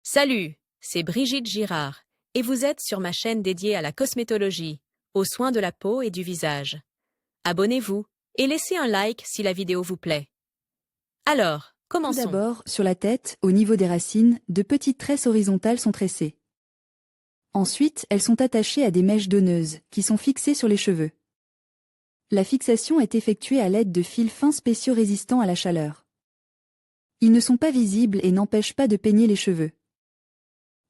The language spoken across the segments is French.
Salut, c'est Brigitte Girard, et vous êtes sur ma chaîne dédiée à la cosmétologie, aux soins de la peau et du visage. Abonnez-vous et laissez un like si la vidéo vous plaît. Alors, Tout commençons. d'abord, sur la tête, au niveau des racines, de petites tresses horizontales sont tressées. Ensuite, elles sont attachées à des mèches donneuses, qui sont fixées sur les cheveux. La fixation est effectuée à l'aide de fils fins spéciaux résistants à la chaleur. Ils ne sont pas visibles et n'empêchent pas de peigner les cheveux.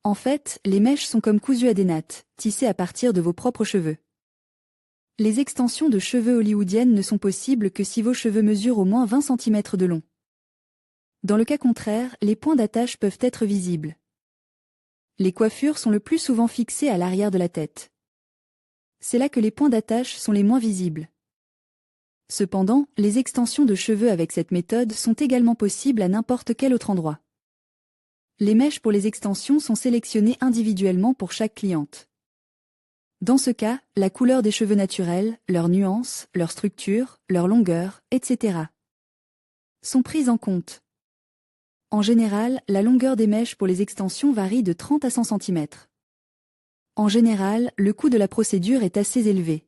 En fait, les mèches sont comme cousues à des nattes, tissées à partir de vos propres cheveux. Les extensions de cheveux hollywoodiennes ne sont possibles que si vos cheveux mesurent au moins 20 cm de long. Dans le cas contraire, les points d'attache peuvent être visibles. Les coiffures sont le plus souvent fixées à l'arrière de la tête. C'est là que les points d'attache sont les moins visibles. Cependant, les extensions de cheveux avec cette méthode sont également possibles à n'importe quel autre endroit. Les mèches pour les extensions sont sélectionnées individuellement pour chaque cliente. Dans ce cas, la couleur des cheveux naturels, leur nuance, leur structure, leur longueur, etc. sont prises en compte. En général, la longueur des mèches pour les extensions varie de 30 à 100 cm. En général, le coût de la procédure est assez élevé.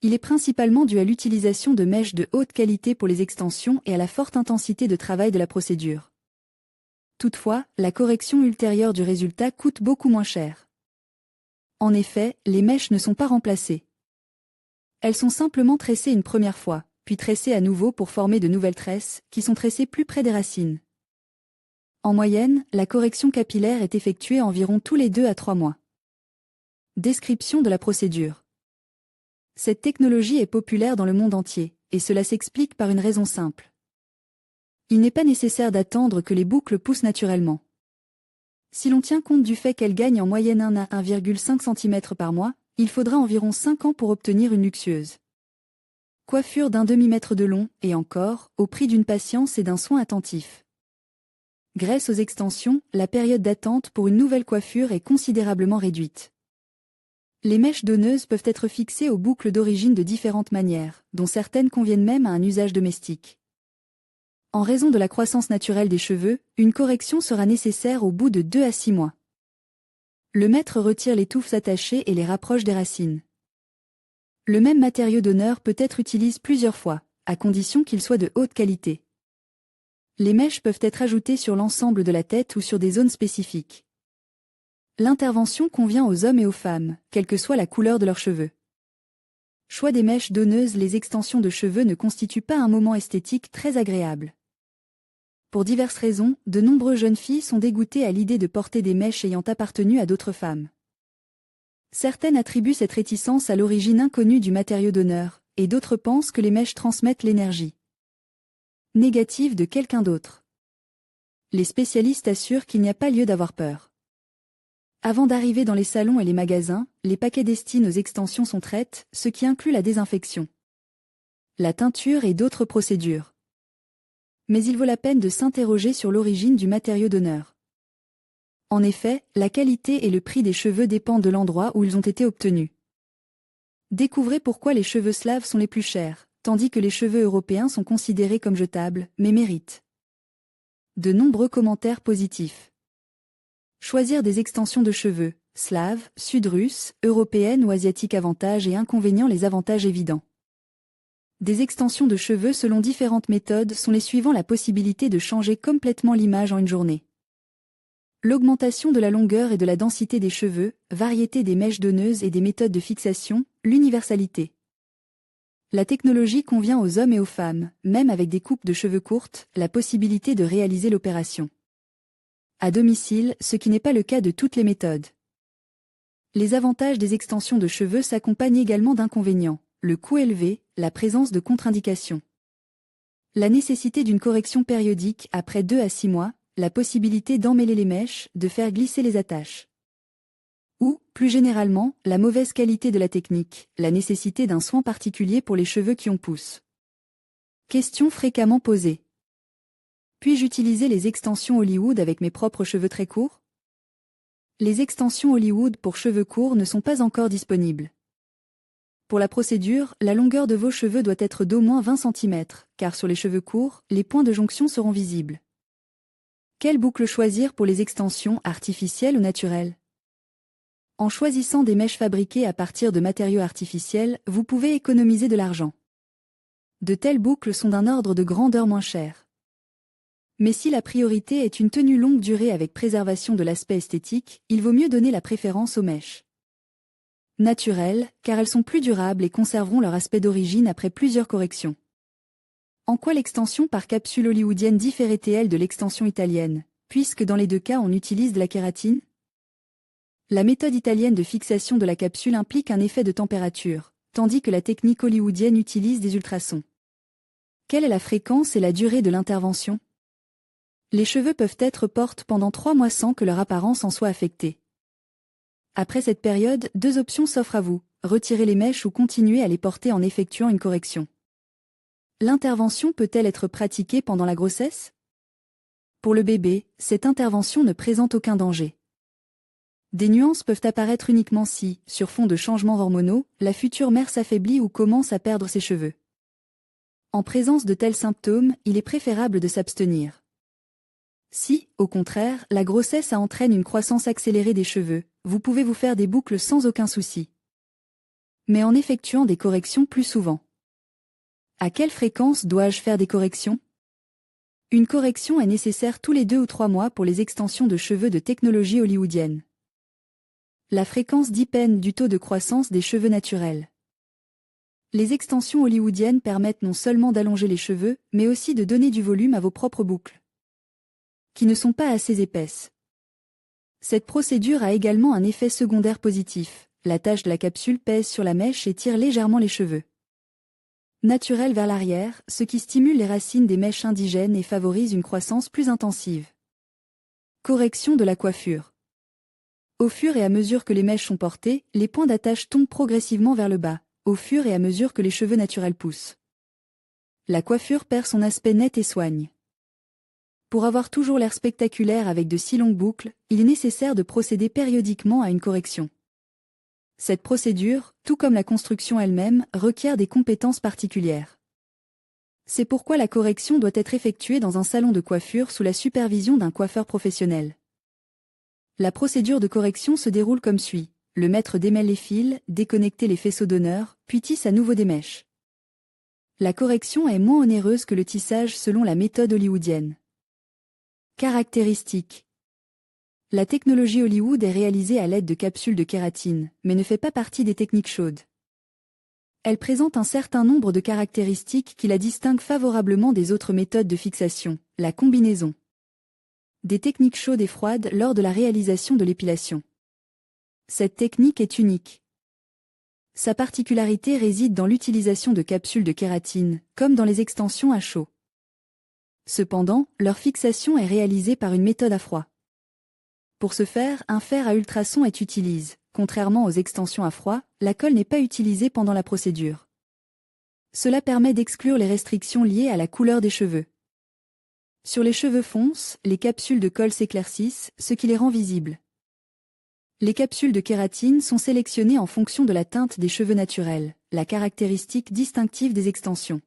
Il est principalement dû à l'utilisation de mèches de haute qualité pour les extensions et à la forte intensité de travail de la procédure. Toutefois, la correction ultérieure du résultat coûte beaucoup moins cher. En effet, les mèches ne sont pas remplacées. Elles sont simplement tressées une première fois, puis tressées à nouveau pour former de nouvelles tresses, qui sont tressées plus près des racines. En moyenne, la correction capillaire est effectuée environ tous les 2 à 3 mois. Description de la procédure. Cette technologie est populaire dans le monde entier, et cela s'explique par une raison simple. Il n'est pas nécessaire d'attendre que les boucles poussent naturellement. Si l'on tient compte du fait qu'elles gagnent en moyenne 1 à 1,5 cm par mois, il faudra environ 5 ans pour obtenir une luxueuse coiffure d'un demi-mètre de long, et encore, au prix d'une patience et d'un soin attentif. Grâce aux extensions, la période d'attente pour une nouvelle coiffure est considérablement réduite. Les mèches donneuses peuvent être fixées aux boucles d'origine de différentes manières, dont certaines conviennent même à un usage domestique. En raison de la croissance naturelle des cheveux, une correction sera nécessaire au bout de 2 à 6 mois. Le maître retire les touffes attachées et les rapproche des racines. Le même matériau donneur peut être utilisé plusieurs fois, à condition qu'il soit de haute qualité. Les mèches peuvent être ajoutées sur l'ensemble de la tête ou sur des zones spécifiques. L'intervention convient aux hommes et aux femmes, quelle que soit la couleur de leurs cheveux. Choix des mèches donneuses. Les extensions de cheveux ne constituent pas un moment esthétique très agréable. Pour diverses raisons, de nombreuses jeunes filles sont dégoûtées à l'idée de porter des mèches ayant appartenu à d'autres femmes. Certaines attribuent cette réticence à l'origine inconnue du matériau donneur, et d'autres pensent que les mèches transmettent l'énergie négative de quelqu'un d'autre. Les spécialistes assurent qu'il n'y a pas lieu d'avoir peur. Avant d'arriver dans les salons et les magasins, les paquets destinés aux extensions sont traités, ce qui inclut la désinfection, la teinture et d'autres procédures. Mais il vaut la peine de s'interroger sur l'origine du matériau donneur. En effet, la qualité et le prix des cheveux dépendent de l'endroit où ils ont été obtenus. Découvrez pourquoi les cheveux slaves sont les plus chers, tandis que les cheveux européens sont considérés comme jetables, mais méritent de nombreux commentaires positifs. Choisir des extensions de cheveux, slaves, sud-russes, européennes ou asiatiques. Avantages et inconvénients. Les avantages évidents des extensions de cheveux selon différentes méthodes sont les suivants. La possibilité de changer complètement l'image en une journée. L'augmentation de la longueur et de la densité des cheveux, variété des mèches donneuses et des méthodes de fixation, l'universalité. La technologie convient aux hommes et aux femmes, même avec des coupes de cheveux courtes, la possibilité de réaliser l'opération à domicile, ce qui n'est pas le cas de toutes les méthodes. Les avantages des extensions de cheveux s'accompagnent également d'inconvénients, le coût élevé, la présence de contre-indications, la nécessité d'une correction périodique après 2 à 6 mois, la possibilité d'emmêler les mèches, de faire glisser les attaches. Ou, plus généralement, la mauvaise qualité de la technique, la nécessité d'un soin particulier pour les cheveux qui en poussent. Question fréquemment posée. Puis-je utiliser les extensions Hollywood avec mes propres cheveux très courts? Les extensions Hollywood pour cheveux courts ne sont pas encore disponibles. Pour la procédure, la longueur de vos cheveux doit être d'au moins 20 cm, car sur les cheveux courts, les points de jonction seront visibles. Quelle boucle choisir pour les extensions, artificielles ou naturelles? En choisissant des mèches fabriquées à partir de matériaux artificiels, vous pouvez économiser de l'argent. De telles boucles sont d'un ordre de grandeur moins cher. Mais si la priorité est une tenue longue durée avec préservation de l'aspect esthétique, il vaut mieux donner la préférence aux mèches naturelles, car elles sont plus durables et conserveront leur aspect d'origine après plusieurs corrections. En quoi l'extension par capsule hollywoodienne différait-elle de l'extension italienne, puisque dans les deux cas on utilise de la kératine? La méthode italienne de fixation de la capsule implique un effet de température, tandis que la technique hollywoodienne utilise des ultrasons. Quelle est la fréquence et la durée de l'intervention? Les cheveux peuvent être portés pendant 3 mois sans que leur apparence en soit affectée. Après cette période, 2 options s'offrent à vous, retirer les mèches ou continuer à les porter en effectuant une correction. L'intervention peut-elle être pratiquée pendant la grossesse? Pour le bébé, cette intervention ne présente aucun danger. Des nuances peuvent apparaître uniquement si, sur fond de changements hormonaux, la future mère s'affaiblit ou commence à perdre ses cheveux. En présence de tels symptômes, il est préférable de s'abstenir. Si, au contraire, la grossesse entraîne une croissance accélérée des cheveux, vous pouvez vous faire des boucles sans aucun souci. Mais en effectuant des corrections plus souvent. À quelle fréquence dois-je faire des corrections? Une correction est nécessaire tous les 2 ou 3 mois pour les extensions de cheveux de technologie hollywoodienne. La fréquence dépend du taux de croissance des cheveux naturels. Les extensions hollywoodiennes permettent non seulement d'allonger les cheveux, mais aussi de donner du volume à vos propres boucles, qui ne sont pas assez épaisses. Cette procédure a également un effet secondaire positif. La tache de la capsule pèse sur la mèche et tire légèrement les cheveux naturels vers l'arrière, ce qui stimule les racines des mèches indigènes et favorise une croissance plus intensive. Correction de la coiffure. Au fur et à mesure que les mèches sont portées, les points d'attache tombent progressivement vers le bas, au fur et à mesure que les cheveux naturels poussent. La coiffure perd son aspect net et soigne. Pour avoir toujours l'air spectaculaire avec de si longues boucles, il est nécessaire de procéder périodiquement à une correction. Cette procédure, tout comme la construction elle-même, requiert des compétences particulières. C'est pourquoi la correction doit être effectuée dans un salon de coiffure sous la supervision d'un coiffeur professionnel. La procédure de correction se déroule comme suit. Le maître démêle les fils, déconnecte les faisceaux d'honneur, puis tisse à nouveau des mèches. La correction est moins onéreuse que le tissage selon la méthode hollywoodienne. Caractéristiques. La technologie Hollywood est réalisée à l'aide de capsules de kératine, mais ne fait pas partie des techniques chaudes. Elle présente un certain nombre de caractéristiques qui la distinguent favorablement des autres méthodes de fixation, la combinaison des techniques chaudes et froides lors de la réalisation de l'épilation. Cette technique est unique. Sa particularité réside dans l'utilisation de capsules de kératine, comme dans les extensions à chaud. Cependant, leur fixation est réalisée par une méthode à froid. Pour ce faire, un fer à ultrasons est utilisé. Contrairement aux extensions à froid, la colle n'est pas utilisée pendant la procédure. Cela permet d'exclure les restrictions liées à la couleur des cheveux. Sur les cheveux fonces, les capsules de colle s'éclaircissent, ce qui les rend visibles. Les capsules de kératine sont sélectionnées en fonction de la teinte des cheveux naturels, la caractéristique distinctive des extensions.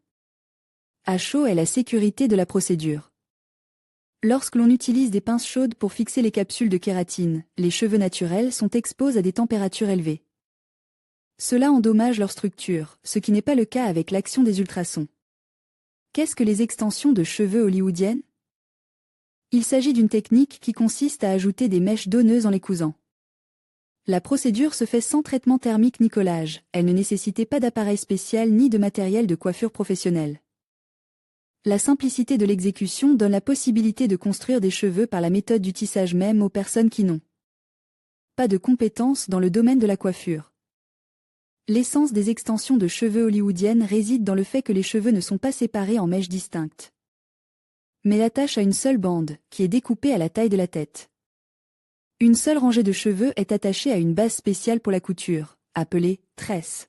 À chaud est la sécurité de la procédure. Lorsque l'on utilise des pinces chaudes pour fixer les capsules de kératine, les cheveux naturels sont exposés à des températures élevées. Cela endommage leur structure, ce qui n'est pas le cas avec l'action des ultrasons. Qu'est-ce que les extensions de cheveux hollywoodiennes? Il s'agit d'une technique qui consiste à ajouter des mèches donneuses en les cousant. La procédure se fait sans traitement thermique ni collage, elle ne nécessitait pas d'appareil spécial ni de matériel de coiffure professionnel. La simplicité de l'exécution donne la possibilité de construire des cheveux par la méthode du tissage même aux personnes qui n'ont pas de compétences dans le domaine de la coiffure. L'essence des extensions de cheveux hollywoodiennes réside dans le fait que les cheveux ne sont pas séparés en mèches distinctes, mais attachent à une seule bande, qui est découpée à la taille de la tête. Une seule rangée de cheveux est attachée à une base spéciale pour la couture, appelée tresse.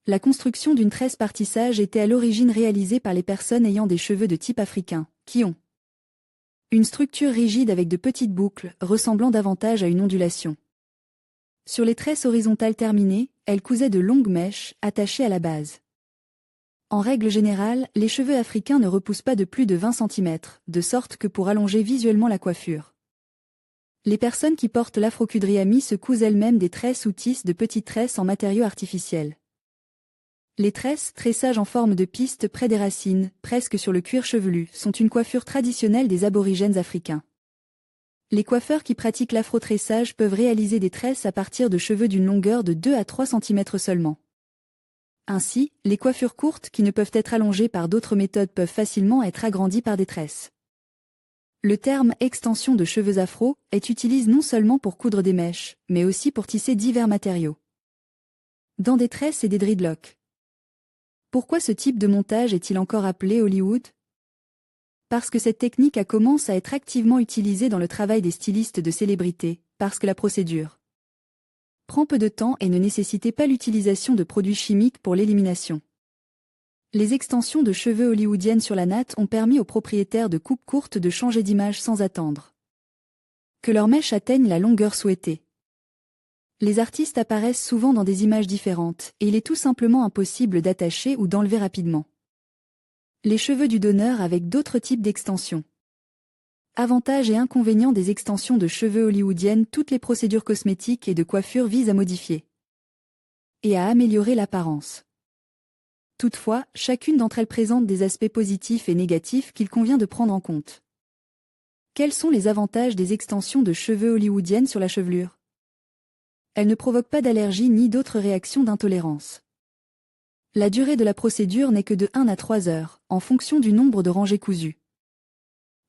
La construction d'une tresse par tissage était à l'origine réalisée par les personnes ayant des cheveux de type africain, qui ont une structure rigide avec de petites boucles, ressemblant davantage à une ondulation. Sur les tresses horizontales terminées, elles cousaient de longues mèches, attachées à la base. En règle générale, les cheveux africains ne repoussent pas de plus de 20 cm, de sorte que pour allonger visuellement la coiffure. Les personnes qui portent l'afro-kudriami se cousent elles-mêmes des tresses ou tissent de petites tresses en matériaux artificiels. Les tresses, tressages en forme de piste près des racines, presque sur le cuir chevelu, sont une coiffure traditionnelle des aborigènes africains. Les coiffeurs qui pratiquent l'afro-tressage peuvent réaliser des tresses à partir de cheveux d'une longueur de 2 à 3 cm seulement. Ainsi, les coiffures courtes qui ne peuvent être allongées par d'autres méthodes peuvent facilement être agrandies par des tresses. Le terme « extension de cheveux afro » est utilisé non seulement pour coudre des mèches, mais aussi pour tisser divers matériaux. Dans des tresses et des dreadlocks. Pourquoi ce type de montage est-il encore appelé Hollywood? Parce que cette technique commence à être activement utilisée dans le travail des stylistes de célébrités, parce que la procédure prend peu de temps et ne nécessitait pas l'utilisation de produits chimiques pour l'élimination. Les extensions de cheveux hollywoodiennes sur la natte ont permis aux propriétaires de coupes courtes de changer d'image sans attendre que leurs mèches atteignent la longueur souhaitée. Les artistes apparaissent souvent dans des images différentes, et il est tout simplement impossible d'attacher ou d'enlever rapidement les cheveux du donneur avec d'autres types d'extensions. Avantages et inconvénients des extensions de cheveux hollywoodiennes. Toutes les procédures cosmétiques et de coiffure visent à modifier et à améliorer l'apparence. Toutefois, chacune d'entre elles présente des aspects positifs et négatifs qu'il convient de prendre en compte. Quels sont les avantages des extensions de cheveux hollywoodiennes sur la chevelure? Elles ne provoquent pas d'allergie ni d'autres réactions d'intolérance. La durée de la procédure n'est que de 1 à 3 heures, en fonction du nombre de rangées cousues.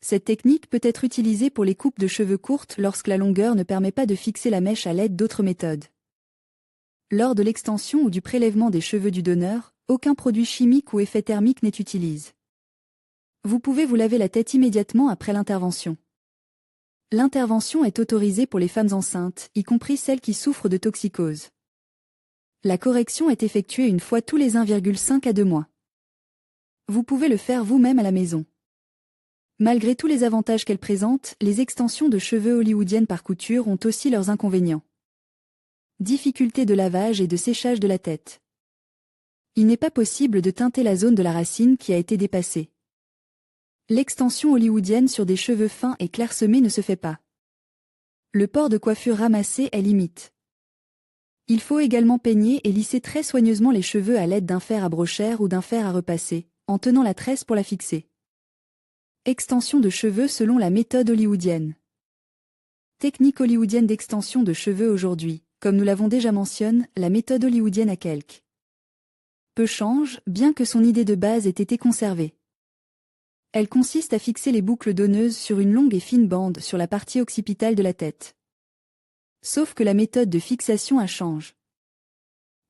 Cette technique peut être utilisée pour les coupes de cheveux courtes lorsque la longueur ne permet pas de fixer la mèche à l'aide d'autres méthodes. Lors de l'extension ou du prélèvement des cheveux du donneur, aucun produit chimique ou effet thermique n'est utilisé. Vous pouvez vous laver la tête immédiatement après l'intervention. L'intervention est autorisée pour les femmes enceintes, y compris celles qui souffrent de toxicose. La correction est effectuée une fois tous les 1,5 à 2 mois. Vous pouvez le faire vous-même à la maison. Malgré tous les avantages qu'elles présentent, les extensions de cheveux hollywoodiennes par couture ont aussi leurs inconvénients. Difficulté de lavage et de séchage de la tête. Il n'est pas possible de teinter la zone de la racine qui a été dépassée. L'extension hollywoodienne sur des cheveux fins et clairsemés ne se fait pas. Le port de coiffure ramassé est limite. Il faut également peigner et lisser très soigneusement les cheveux à l'aide d'un fer à brochère ou d'un fer à repasser, en tenant la tresse pour la fixer. Extension de cheveux selon la méthode hollywoodienne. Technique hollywoodienne d'extension de cheveux aujourd'hui. Comme nous l'avons déjà mentionné, la méthode hollywoodienne a quelques peu change, bien que son idée de base ait été conservée. Elle consiste à fixer les boucles donneuses sur une longue et fine bande sur la partie occipitale de la tête. Sauf que la méthode de fixation a changé.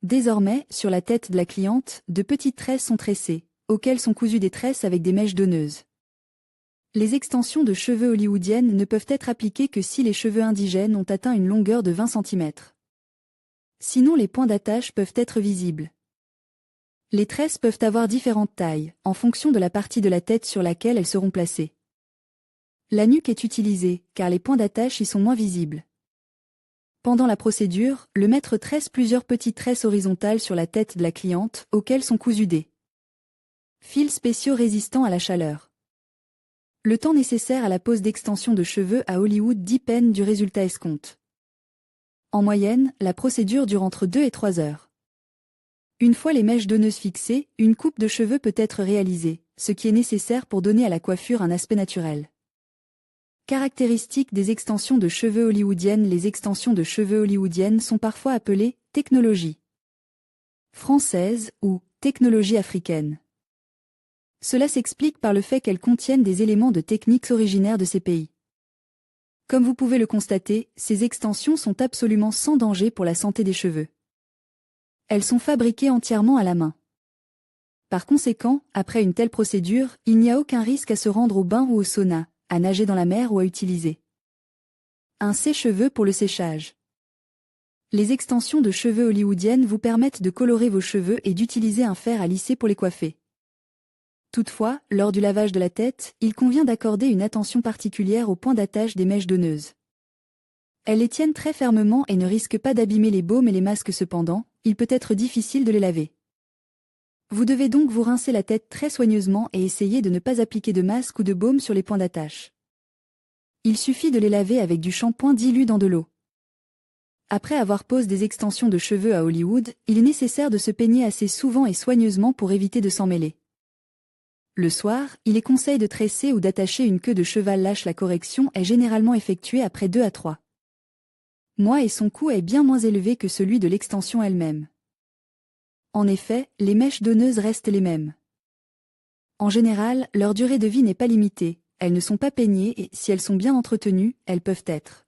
Désormais, sur la tête de la cliente, de petites tresses sont tressées, auxquelles sont cousues des tresses avec des mèches donneuses. Les extensions de cheveux hollywoodiennes ne peuvent être appliquées que si les cheveux indigènes ont atteint une longueur de 20 cm. Sinon les points d'attache peuvent être visibles. Les tresses peuvent avoir différentes tailles, en fonction de la partie de la tête sur laquelle elles seront placées. La nuque est utilisée, car les points d'attache y sont moins visibles. Pendant la procédure, le maître tresse plusieurs petites tresses horizontales sur la tête de la cliente, auxquelles sont cousus des fils spéciaux résistants à la chaleur. Le temps nécessaire à la pose d'extension de cheveux à Hollywood dépend du résultat escompté. En moyenne, la procédure dure entre 2 et 3 heures. Une fois les mèches donneuses fixées, une coupe de cheveux peut être réalisée, ce qui est nécessaire pour donner à la coiffure un aspect naturel. Caractéristiques des extensions de cheveux hollywoodiennes. Les extensions de cheveux hollywoodiennes sont parfois appelées « technologie française » ou « technologie africaine ». Cela s'explique par le fait qu'elles contiennent des éléments de techniques originaires de ces pays. Comme vous pouvez le constater, ces extensions sont absolument sans danger pour la santé des cheveux. Elles sont fabriquées entièrement à la main. Par conséquent, après une telle procédure, il n'y a aucun risque à se rendre au bain ou au sauna, à nager dans la mer ou à utiliser un sèche-cheveux pour le séchage. Les extensions de cheveux hollywoodiennes vous permettent de colorer vos cheveux et d'utiliser un fer à lisser pour les coiffer. Toutefois, lors du lavage de la tête, il convient d'accorder une attention particulière aux points d'attache des mèches donneuses. Elles les tiennent très fermement et ne risquent pas d'abîmer les baumes et les masques cependant, il peut être difficile de les laver. Vous devez donc vous rincer la tête très soigneusement et essayer de ne pas appliquer de masque ou de baume sur les points d'attache. Il suffit de les laver avec du shampoing dilu dans de l'eau. Après avoir posé des extensions de cheveux à Hollywood, il est nécessaire de se peigner assez souvent et soigneusement pour éviter de s'en mêler. Le soir, il est conseillé de tresser ou d'attacher une queue de cheval lâche. La correction est généralement effectuée après 2 à 3 mois et son coût est bien moins élevé que celui de l'extension elle-même. En effet, les mèches donneuses restent les mêmes. En général, leur durée de vie n'est pas limitée, elles ne sont pas peignées et, si elles sont bien entretenues, elles peuvent être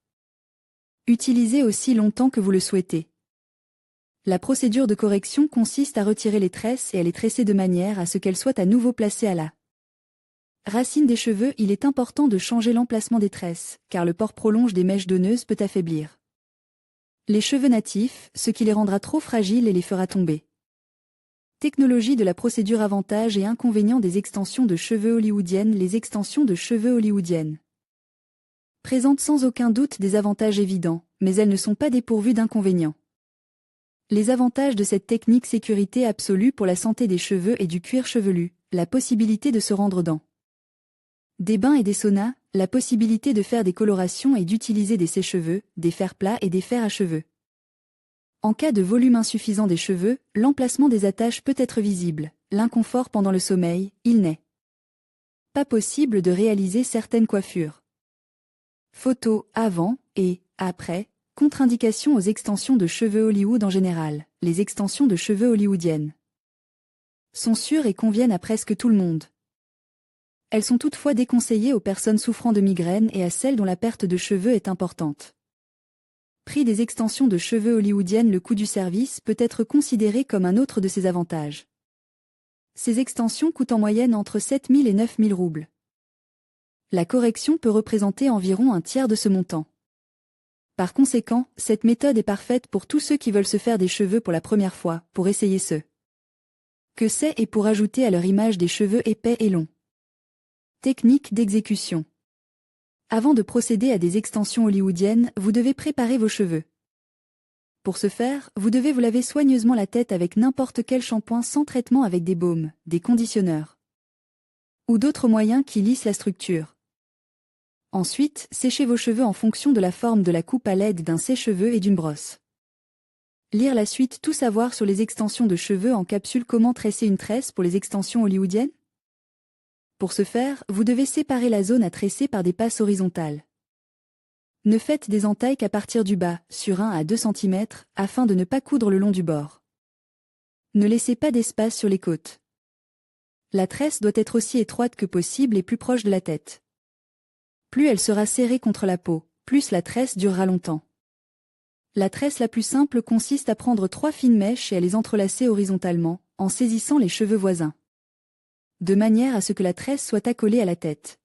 utilisées aussi longtemps que vous le souhaitez. La procédure de correction consiste à retirer les tresses et à les tresser de manière à ce qu'elles soient à nouveau placées à la racine des cheveux. Il est important de changer l'emplacement des tresses, car le port prolonge des mèches donneuses peut affaiblir les cheveux natifs, ce qui les rendra trop fragiles et les fera tomber. Technologie de la procédure. Avantages et inconvénients des extensions de cheveux hollywoodiennes. Les extensions de cheveux hollywoodiennes présentent sans aucun doute des avantages évidents, mais elles ne sont pas dépourvues d'inconvénients. Les avantages de cette technique: sécurité absolue pour la santé des cheveux et du cuir chevelu, la possibilité de se rendre dans des bains et des saunas, la possibilité de faire des colorations et d'utiliser des sèche-cheveux, des fers plats et des fers à cheveux. En cas de volume insuffisant des cheveux, l'emplacement des attaches peut être visible. L'inconfort pendant le sommeil, il n'est pas possible de réaliser certaines coiffures. Photos avant et après. Contre-indication aux extensions de cheveux Hollywood. En général, les extensions de cheveux hollywoodiennes sont sûres et conviennent à presque tout le monde. Elles sont toutefois déconseillées aux personnes souffrant de migraines et à celles dont la perte de cheveux est importante. Prix des extensions de cheveux hollywoodiennes. Le coût du service peut être considéré comme un autre de ses avantages. Ces extensions coûtent en moyenne entre 7 000 et 9 000 roubles. La correction peut représenter environ un tiers de ce montant. Par conséquent, cette méthode est parfaite pour tous ceux qui veulent se faire des cheveux pour la première fois, pour essayer ce que c'est et pour ajouter à leur image des cheveux épais et longs. Technique d'exécution. Avant de procéder à des extensions hollywoodiennes, vous devez préparer vos cheveux. Pour ce faire, vous devez vous laver soigneusement la tête avec n'importe quel shampoing sans traitement, avec des baumes, des conditionneurs ou d'autres moyens qui lissent la structure. Ensuite, séchez vos cheveux en fonction de la forme de la coupe à l'aide d'un sèche-cheveux et d'une brosse. Lire la suite. Tout savoir sur les extensions de cheveux en capsule. Comment tresser une tresse pour les extensions hollywoodiennes? Pour ce faire, vous devez séparer la zone à tresser par des passes horizontales. Ne faites des entailles qu'à partir du bas, sur 1 à 2 cm, afin de ne pas coudre le long du bord. Ne laissez pas d'espace sur les côtes. La tresse doit être aussi étroite que possible et plus proche de la tête. Plus elle sera serrée contre la peau, plus la tresse durera longtemps. La tresse la plus simple consiste à prendre 3 fines mèches et à les entrelacer horizontalement, en saisissant les cheveux voisins, de manière à ce que la tresse soit accolée à la tête.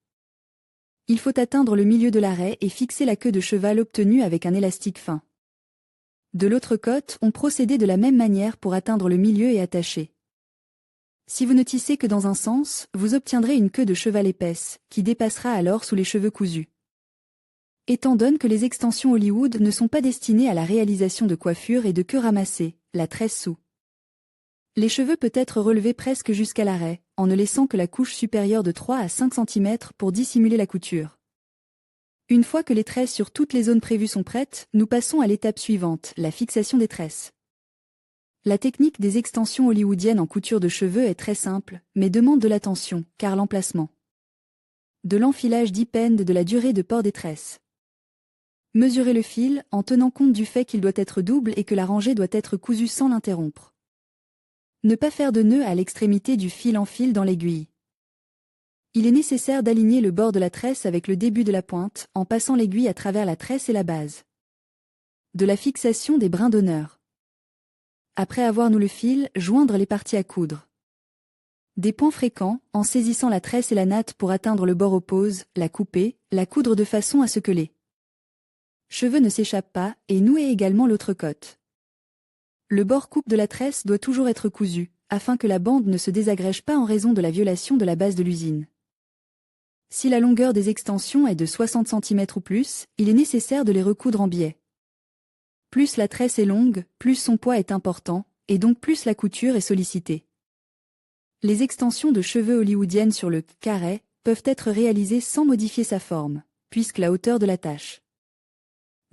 Il faut atteindre le milieu de l'arrêt et fixer la queue de cheval obtenue avec un élastique fin. De l'autre côté, on procédait de la même manière pour atteindre le milieu et attacher. Si vous ne tissez que dans un sens, vous obtiendrez une queue de cheval épaisse, qui dépassera alors sous les cheveux cousus. Étant donné que les extensions Hollywood ne sont pas destinées à la réalisation de coiffures et de queues ramassées, la tresse sous les cheveux peut être relevée presque jusqu'à l'arrêt, en ne laissant que la couche supérieure de 3 à 5 cm pour dissimuler la couture. Une fois que les tresses sur toutes les zones prévues sont prêtes, nous passons à l'étape suivante, la fixation des tresses. La technique des extensions hollywoodiennes en couture de cheveux est très simple, mais demande de l'attention, car l'emplacement de l'enfilage dépend de la durée de port des tresses. Mesurez le fil, en tenant compte du fait qu'il doit être double et que la rangée doit être cousue sans l'interrompre. Ne pas faire de nœud à l'extrémité du fil en fil dans l'aiguille. Il est nécessaire d'aligner le bord de la tresse avec le début de la pointe, en passant l'aiguille à travers la tresse et la base de la fixation des brins d'honneur. Après avoir noué le fil, joindre les parties à coudre. Des points fréquents, en saisissant la tresse et la natte pour atteindre le bord oppose, la couper, la coudre de façon à ce que les cheveux ne s'échappent pas, et nouer également l'autre côte. Le bord coupe de la tresse doit toujours être cousu, afin que la bande ne se désagrège pas en raison de la violation de la base de l'usine. Si la longueur des extensions est de 60 cm ou plus, il est nécessaire de les recoudre en biais. Plus la tresse est longue, plus son poids est important, et donc plus la couture est sollicitée. Les extensions de cheveux hollywoodiennes sur le carré peuvent être réalisées sans modifier sa forme, puisque la hauteur de la tache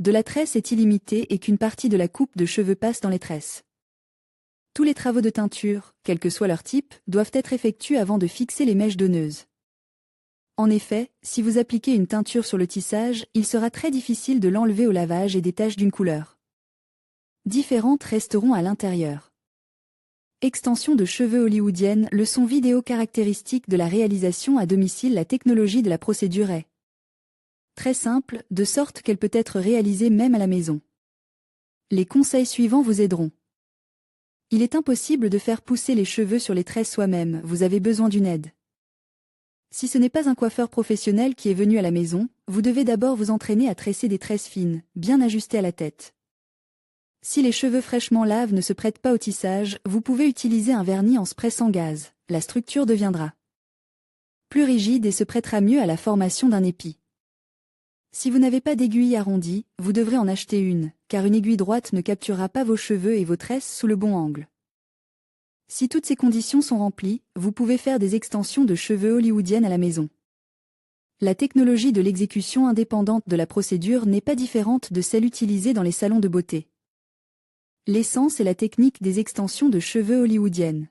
de la tresse est illimitée et qu'une partie de la coupe de cheveux passe dans les tresses. Tous les travaux de teinture, quel que soit leur type, doivent être effectués avant de fixer les mèches donneuses. En effet, si vous appliquez une teinture sur le tissage, il sera très difficile de l'enlever au lavage et des taches d'une couleur différentes resteront à l'intérieur. Extension de cheveux hollywoodienne, leçon vidéo caractéristique de la réalisation à domicile. La technologie de la procédure est très simple, de sorte qu'elle peut être réalisée même à la maison. Les conseils suivants vous aideront. Il est impossible de faire pousser les cheveux sur les tresses soi-même, vous avez besoin d'une aide. Si ce n'est pas un coiffeur professionnel qui est venu à la maison, vous devez d'abord vous entraîner à tresser des tresses fines, bien ajustées à la tête. Si les cheveux fraîchement lavés ne se prêtent pas au tissage, vous pouvez utiliser un vernis en spray sans gaz, la structure deviendra plus rigide et se prêtera mieux à la formation d'un épi. Si vous n'avez pas d'aiguille arrondie, vous devrez en acheter une, car une aiguille droite ne capturera pas vos cheveux et vos tresses sous le bon angle. Si toutes ces conditions sont remplies, vous pouvez faire des extensions de cheveux hollywoodiennes à la maison. La technologie de l'exécution indépendante de la procédure n'est pas différente de celle utilisée dans les salons de beauté. L'essence est la technique des extensions de cheveux hollywoodiennes.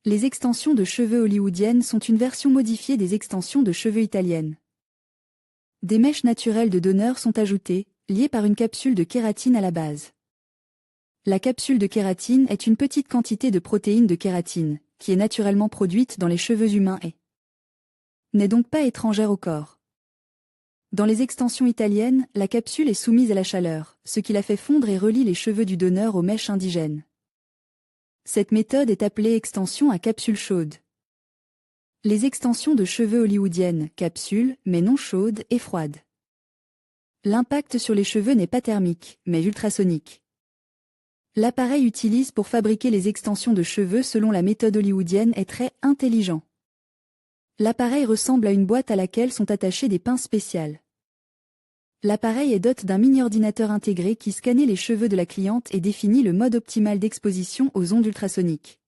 Les extensions de cheveux hollywoodiennes sont une version modifiée des extensions de cheveux italiennes. Des mèches naturelles de donneur sont ajoutées, liées par une capsule de kératine à la base. La capsule de kératine est une petite quantité de protéines de kératine, qui est naturellement produite dans les cheveux humains et n'est donc pas étrangère au corps. Dans les extensions italiennes, la capsule est soumise à la chaleur, ce qui la fait fondre et relie les cheveux du donneur aux mèches indigènes. Cette méthode est appelée extension à capsule chaude. Les extensions de cheveux hollywoodiennes, capsules, mais non chaudes et froides. L'impact sur les cheveux n'est pas thermique, mais ultrasonique. L'appareil utilisé pour fabriquer les extensions de cheveux selon la méthode hollywoodienne est très intelligent. L'appareil ressemble à une boîte à laquelle sont attachées des pinces spéciales. L'appareil est doté d'un mini-ordinateur intégré qui scanne les cheveux de la cliente et définit le mode optimal d'exposition aux ondes ultrasoniques.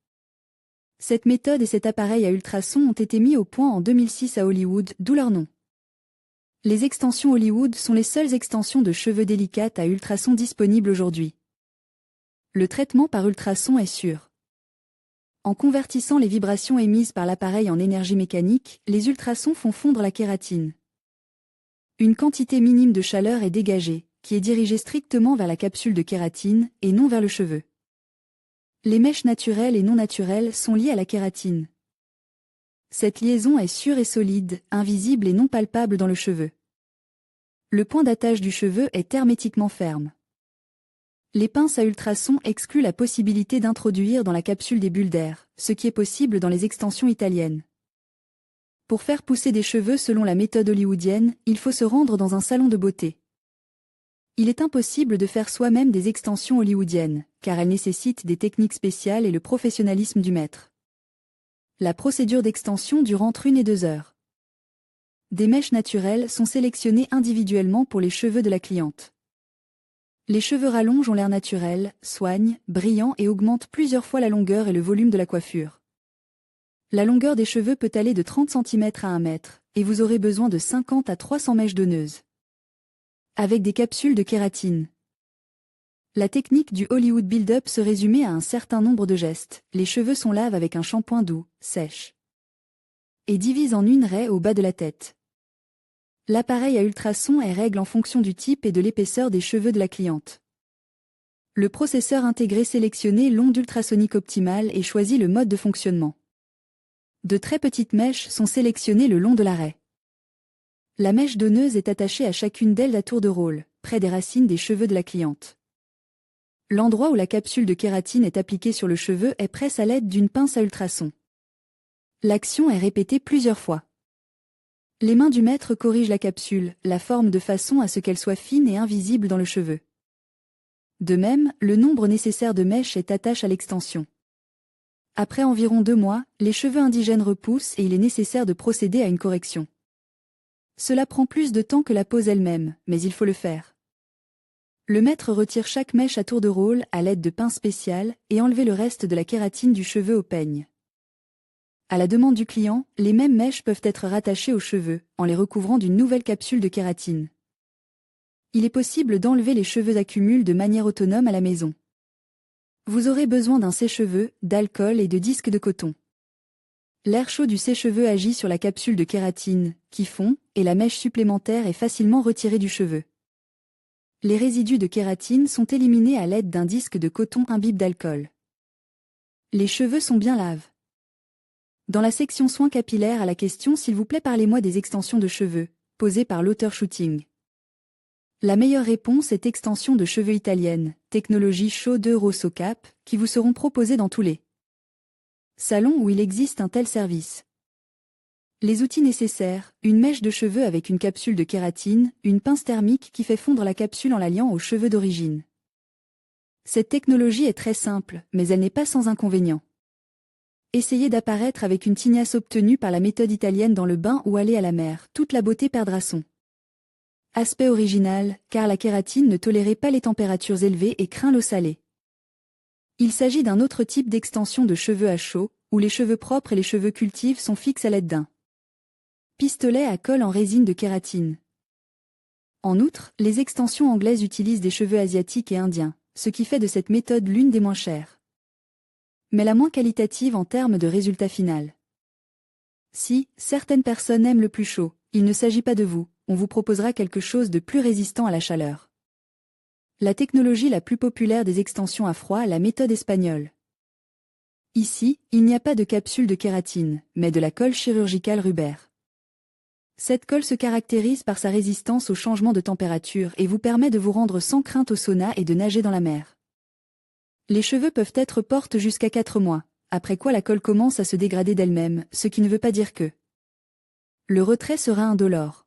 Cette méthode et cet appareil à ultrasons ont été mis au point en 2006 à Hollywood, d'où leur nom. Les extensions Hollywood sont les seules extensions de cheveux délicates à ultrasons disponibles aujourd'hui. Le traitement par ultrasons est sûr. En convertissant les vibrations émises par l'appareil en énergie mécanique, les ultrasons font fondre la kératine. Une quantité minime de chaleur est dégagée, qui est dirigée strictement vers la capsule de kératine, et non vers le cheveu. Les mèches naturelles et non naturelles sont liées à la kératine. Cette liaison est sûre et solide, invisible et non palpable dans le cheveu. Le point d'attache du cheveu est hermétiquement ferme. Les pinces à ultrasons excluent la possibilité d'introduire dans la capsule des bulles d'air, ce qui est possible dans les extensions italiennes. Pour faire pousser des cheveux selon la méthode hollywoodienne, il faut se rendre dans un salon de beauté. Il est impossible de faire soi-même des extensions hollywoodiennes, car elles nécessitent des techniques spéciales et le professionnalisme du maître. La procédure d'extension dure entre 1 et 2 heures. Des mèches naturelles sont sélectionnées individuellement pour les cheveux de la cliente. Les cheveux rallonges ont l'air naturel, soignent, brillants et augmentent plusieurs fois la longueur et le volume de la coiffure. La longueur des cheveux peut aller de 30 cm à 1 mètre, et vous aurez besoin de 50 à 300 mèches donneuses. Avec des capsules de kératine. La technique du Hollywood Build-up se résumait à un certain nombre de gestes. Les cheveux sont lavés avec un shampoing doux, sèche, et divise en une raie au bas de la tête. L'appareil à ultrasons est règle en fonction du type et de l'épaisseur des cheveux de la cliente. Le processeur intégré sélectionne l'onde ultrasonique optimale et choisit le mode de fonctionnement. De très petites mèches sont sélectionnées le long de la raie. La mèche donneuse est attachée à chacune d'elles à tour de rôle, près des racines des cheveux de la cliente. L'endroit où la capsule de kératine est appliquée sur le cheveu est presse à l'aide d'une pince à ultrasons. L'action est répétée plusieurs fois. Les mains du maître corrigent la capsule, la forme de façon à ce qu'elle soit fine et invisible dans le cheveu. De même, le nombre nécessaire de mèches est attaché à l'extension. Après environ 2 mois, les cheveux indigènes repoussent et il est nécessaire de procéder à une correction. Cela prend plus de temps que la pose elle-même, mais il faut le faire. Le maître retire chaque mèche à tour de rôle à l'aide de pinces spéciales et enlever le reste de la kératine du cheveu au peigne. À la demande du client, les mêmes mèches peuvent être rattachées aux cheveux, en les recouvrant d'une nouvelle capsule de kératine. Il est possible d'enlever les cheveux accumulés de manière autonome à la maison. Vous aurez besoin d'un sèche-cheveux, d'alcool et de disques de coton. L'air chaud du sèche-cheveux agit sur la capsule de kératine, qui fond, et la mèche supplémentaire est facilement retirée du cheveu. Les résidus de kératine sont éliminés à l'aide d'un disque de coton imbibe d'alcool. Les cheveux sont bien laves. Dans la section soins capillaires à la question s'il vous plaît parlez-moi des extensions de cheveux, posée par l'auteur Shooting. La meilleure réponse est extension de cheveux italienne, technologie Show2 Rosso Cap, qui vous seront proposées dans tous les salons où il existe un tel service. Les outils nécessaires, une mèche de cheveux avec une capsule de kératine, une pince thermique qui fait fondre la capsule en la liant aux cheveux d'origine. Cette technologie est très simple, mais elle n'est pas sans inconvénients. Essayez d'apparaître avec une tignasse obtenue par la méthode italienne dans le bain ou aller à la mer, toute la beauté perdra son aspect original, car la kératine ne tolérait pas les températures élevées et craint l'eau salée. Il s'agit d'un autre type d'extension de cheveux à chaud, où les cheveux propres et les cheveux cultivés sont fixes à l'aide d'un pistolet à colle en résine de kératine. En outre, les extensions anglaises utilisent des cheveux asiatiques et indiens, ce qui fait de cette méthode l'une des moins chères, mais la moins qualitative en termes de résultat final. Si certaines personnes aiment le plus chaud, il ne s'agit pas de vous, on vous proposera quelque chose de plus résistant à la chaleur. La technologie la plus populaire des extensions à froid est la méthode espagnole. Ici, il n'y a pas de capsule de kératine, mais de la colle chirurgicale Ruber. Cette colle se caractérise par sa résistance au changement de température et vous permet de vous rendre sans crainte au sauna et de nager dans la mer. Les cheveux peuvent être portés jusqu'à 4 mois, après quoi la colle commence à se dégrader d'elle-même, ce qui ne veut pas dire que le retrait sera indolore.